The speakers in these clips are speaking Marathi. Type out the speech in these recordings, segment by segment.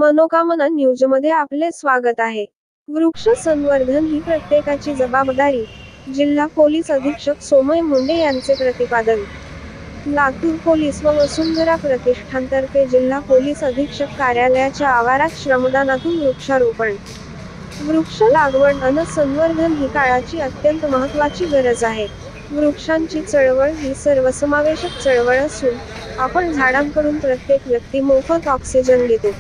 मनोकामना न्यूजमध्ये आपले स्वागत आहे। वृक्ष संवर्धन ही प्रत्येकाची जबाबदारी, जिल्हा पोलीस अधीक्षक सोमय मुंडे यांचे प्रतिपादन। लातूर पोलीस व वसुंधरा प्रतिष्ठानतर्फे जिल्हा पोलीस अधीक्षक कार्यालयाच्या आवारात श्रमदानातून वृक्षारोपण। वृक्ष लागवड आणि संवर्धन ही काळाची अत्यंत महत्त्वाची गरज आहे। वृक्षांची चळवळ ही सर्वसमावेशक चळवळ असून आपण झाडांकडून प्रत्येक व्यक्ती मोफत ऑक्सिजन घेतो।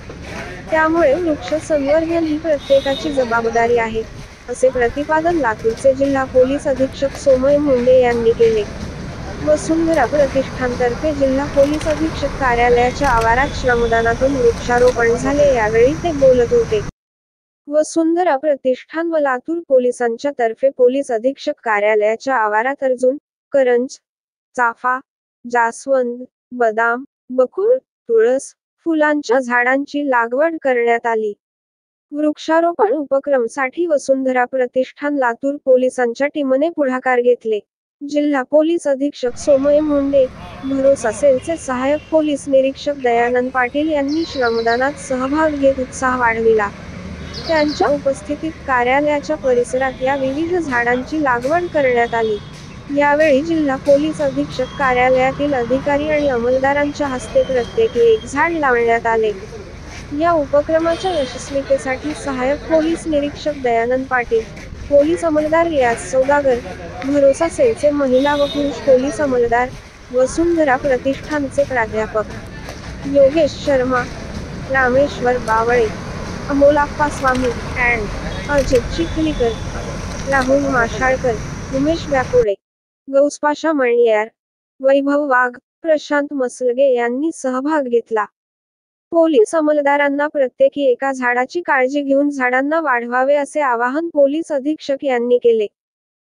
त्यामुळे वृक्ष संवर्धन ही प्रत्येकाची जबाबदारी आहे, असे प्रतिपादन लातूरचे जिल्हा पोलीस अधीक्षक सोमय मुंडे यांनी केले। वसुंधरा प्रतिष्ठानतर्फे जिल्हा पोलीस अधीक्षक कार्यालयाच्या आवारात श्रमदानातून वृक्षारोपण झाले, यावेळी ते बोलत होते। वसुंधरा प्रतिष्ठान व लातूर पोलिसांच्या तर्फे पोलीस अधीक्षक कार्यालयाच्या आवारात अर्जुन, करंज, चाफा, जास्वंद, बदाम, बकुळ, तुळस, फुलांच्या झाडांची लागवड करण्यात आली। वृक्षारोपण उपक्रमासाठी वसुंधरा प्रतिष्ठान लातूर पोलिसांच्या टीमने पुढाकार घेतले। जिल्हा पोलीस अधीक्षक सोमय मुंडे, भरोसा सेलचे सहाय्यक पोलीस निरीक्षक दयानंद पाटील यांनी श्रमदानात सहभाग घेत उत्साह वाढविला। त्यांच्या उपस्थितीत कार्यालयाच्या परिसरात या विविध झाडांची लागवड करण्यात आली। यावेळी जिल्हा पोलीस अधीक्षक कार्यालयातील अधिकारी आणि अंमलदारांच्या हस्ते प्रत्येकी एक झाड लावण्यात आले। या उपक्रमाच्या यशस्वीतेसाठी सहाय्यक पोलीस निरीक्षक दयानंद पाटील, पोलीस अंमलदार रियाज सौदागर, भरोसा सेलचे महिला व पुरुष पोलीस अंमलदार, वसुंधरा प्रतिष्ठानचे प्राध्यापक योगेश शर्मा, रामेश्वर बावळे, अमोलाप्पा स्वामी अँड अजित चिखलीकर, राहुल माशाळकर, उमेश व्यापुळे, गौसपाशा मणियार, वैभव वाघ, प्रशांत मसलगे यांनी सहभाग घेतला। पोलीस अंमलदारांना प्रत्येकी एका झाडाची काळजी घेऊन झाडांना वाढवावे असे आवाहन पोलीस अधीक्षक यांनी केले।